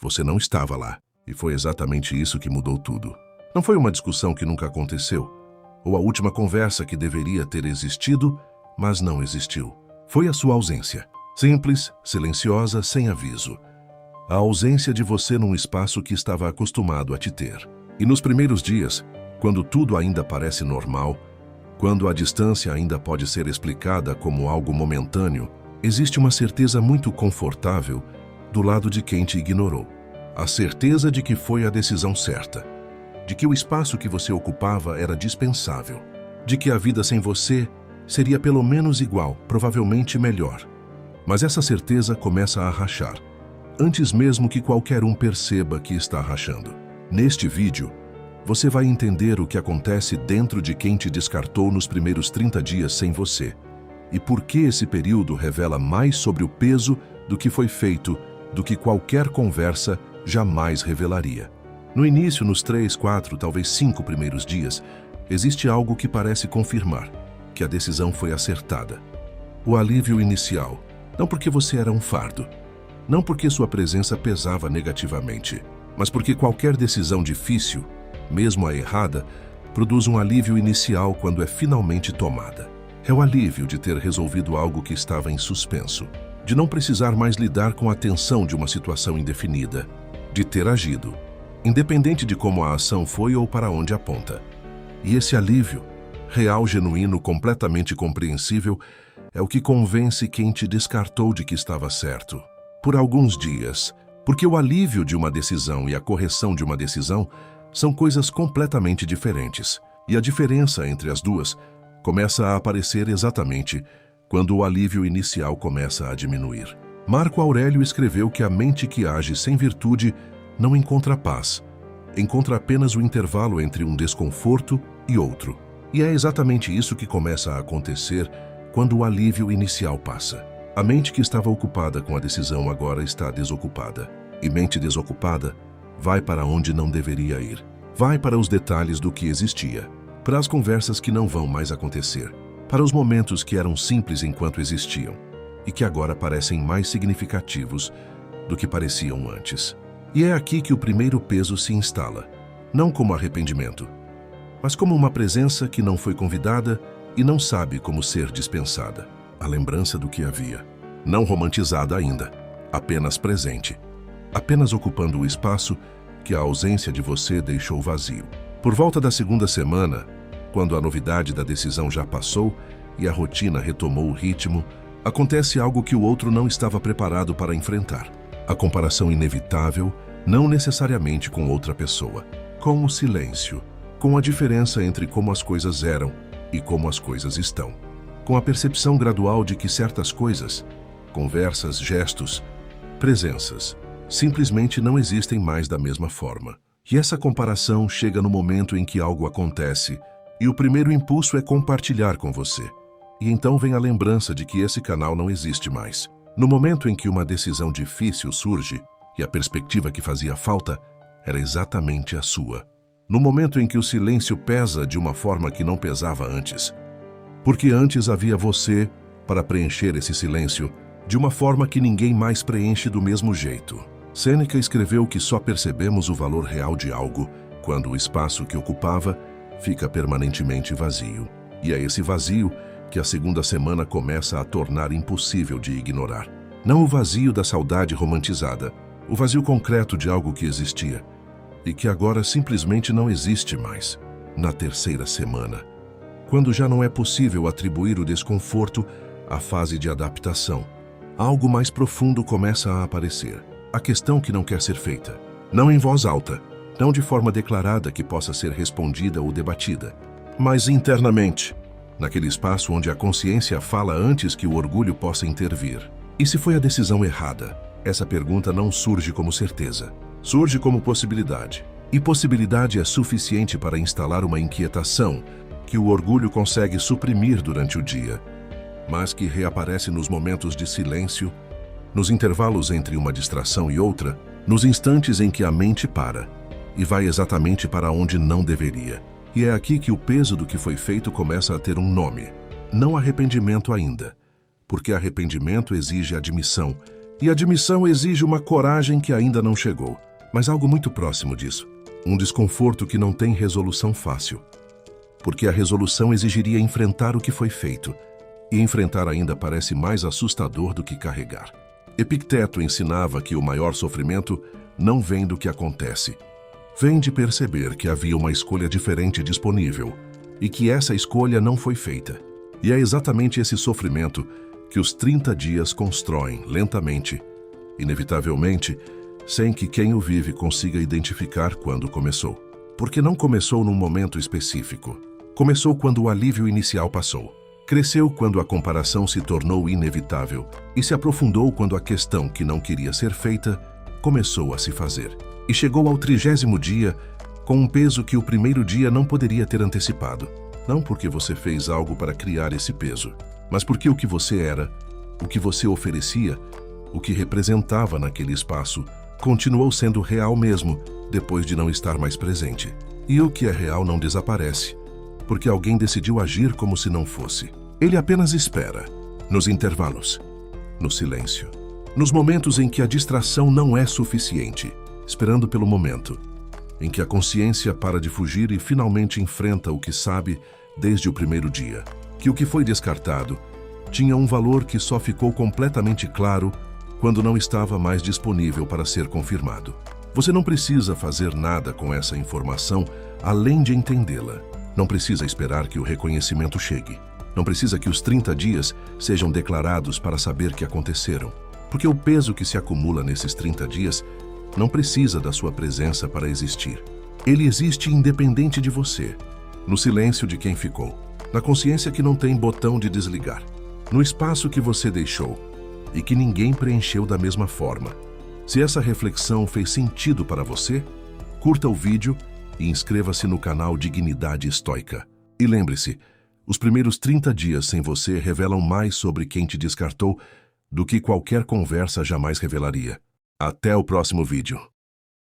Você não estava lá. E foi exatamente isso que mudou tudo. Não foi uma discussão que nunca aconteceu, ou a última conversa que deveria ter existido, mas não existiu. Foi a sua ausência. Simples, silenciosa, sem aviso. A ausência de você num espaço que estava acostumado a te ter. E nos primeiros dias, quando tudo ainda parece normal, quando a distância ainda pode ser explicada como algo momentâneo, existe uma certeza muito confortável do lado de quem te ignorou. A certeza de que foi a decisão certa, de que o espaço que você ocupava era dispensável, de que a vida sem você seria pelo menos igual, provavelmente melhor. Mas essa certeza começa a rachar, antes mesmo que qualquer um perceba que está rachando. Neste vídeo, você vai entender o que acontece dentro de quem te descartou nos primeiros 30 dias sem você, e por que esse período revela mais sobre o peso do que foi feito do que qualquer conversa jamais revelaria. No início, nos 3, 4, talvez 5 primeiros dias, existe algo que parece confirmar que a decisão foi acertada. O alívio inicial, não porque você era um fardo, não porque sua presença pesava negativamente, mas porque qualquer decisão difícil, mesmo a errada, produz um alívio inicial quando é finalmente tomada. É o alívio de ter resolvido algo que estava em suspenso, de não precisar mais lidar com a tensão de uma situação indefinida, de ter agido, independente de como a ação foi ou para onde aponta. E esse alívio, real, genuíno, completamente compreensível, é o que convence quem te descartou de que estava certo. Por alguns dias, porque o alívio de uma decisão e a correção de uma decisão são coisas completamente diferentes, e a diferença entre as duas começa a aparecer exatamente quando o alívio inicial começa a diminuir. Marco Aurélio escreveu que a mente que age sem virtude não encontra paz, encontra apenas o intervalo entre um desconforto e outro. E é exatamente isso que começa a acontecer quando o alívio inicial passa. A mente que estava ocupada com a decisão agora está desocupada. E mente desocupada vai para onde não deveria ir. Vai para os detalhes do que existia, para as conversas que não vão mais acontecer, para os momentos que eram simples enquanto existiam e que agora parecem mais significativos do que pareciam antes. E é aqui que o primeiro peso se instala, não como arrependimento, mas como uma presença que não foi convidada e não sabe como ser dispensada. A lembrança do que havia, não romantizada ainda, apenas presente, apenas ocupando o espaço que a ausência de você deixou vazio. Por volta da segunda semana, quando a novidade da decisão já passou e a rotina retomou o ritmo, acontece algo que o outro não estava preparado para enfrentar. A comparação inevitável, não necessariamente com outra pessoa, com o silêncio, com a diferença entre como as coisas eram e como as coisas estão, com a percepção gradual de que certas coisas, conversas, gestos, presenças, simplesmente não existem mais da mesma forma. E essa comparação chega no momento em que algo acontece e o primeiro impulso é compartilhar com você. E então vem a lembrança de que esse canal não existe mais. No momento em que uma decisão difícil surge e a perspectiva que fazia falta era exatamente a sua. No momento em que o silêncio pesa de uma forma que não pesava antes. Porque antes havia você para preencher esse silêncio de uma forma que ninguém mais preenche do mesmo jeito. Sêneca escreveu que só percebemos o valor real de algo quando o espaço que ocupava fica permanentemente vazio. E é esse vazio que a segunda semana começa a tornar impossível de ignorar. Não o vazio da saudade romantizada, o vazio concreto de algo que existia e que agora simplesmente não existe mais. Na terceira semana, quando já não é possível atribuir o desconforto à fase de adaptação, algo mais profundo começa a aparecer. A questão que não quer ser feita, não em voz alta, não de forma declarada que possa ser respondida ou debatida, mas internamente, naquele espaço onde a consciência fala antes que o orgulho possa intervir. E se foi a decisão errada? Essa pergunta não surge como certeza, surge como possibilidade. E possibilidade é suficiente para instalar uma inquietação que o orgulho consegue suprimir durante o dia, mas que reaparece nos momentos de silêncio, nos intervalos entre uma distração e outra, nos instantes em que a mente para e vai exatamente para onde não deveria. E é aqui que o peso do que foi feito começa a ter um nome. Não arrependimento ainda, porque arrependimento exige admissão E a admissão exige uma coragem que ainda não chegou, mas algo muito próximo disso. Um desconforto que não tem resolução fácil. Porque a resolução exigiria enfrentar o que foi feito, e enfrentar ainda parece mais assustador do que carregar. Epicteto ensinava que o maior sofrimento não vem do que acontece. Vem de perceber que havia uma escolha diferente disponível, e que essa escolha não foi feita. E é exatamente esse sofrimento que os 30 dias constroem lentamente, inevitavelmente, sem que quem o vive consiga identificar quando começou. Porque não começou num momento específico. Começou quando o alívio inicial passou. Cresceu quando a comparação se tornou inevitável e se aprofundou quando a questão que não queria ser feita começou a se fazer. E chegou ao 30º dia com um peso que o primeiro dia não poderia ter antecipado. Não porque você fez algo para criar esse peso, mas porque o que você era, o que você oferecia, o que representava naquele espaço, continuou sendo real mesmo depois de não estar mais presente. E o que é real não desaparece, porque alguém decidiu agir como se não fosse. Ele apenas espera, nos intervalos, no silêncio, nos momentos em que a distração não é suficiente, esperando pelo momento em que a consciência para de fugir e finalmente enfrenta o que sabe desde o primeiro dia, que o que foi descartado tinha um valor que só ficou completamente claro quando não estava mais disponível para ser confirmado. Você não precisa fazer nada com essa informação além de entendê-la. Não precisa esperar que o reconhecimento chegue. Não precisa que os 30 dias sejam declarados para saber que aconteceram. Porque o peso que se acumula nesses 30 dias não precisa da sua presença para existir. Ele existe independente de você, no silêncio de quem ficou, na consciência que não tem botão de desligar, no espaço que você deixou e que ninguém preencheu da mesma forma. Se essa reflexão fez sentido para você, curta o vídeo e inscreva-se no canal Dignidade Estoica. E lembre-se, os primeiros 30 dias sem você revelam mais sobre quem te descartou do que qualquer conversa jamais revelaria. Até o próximo vídeo.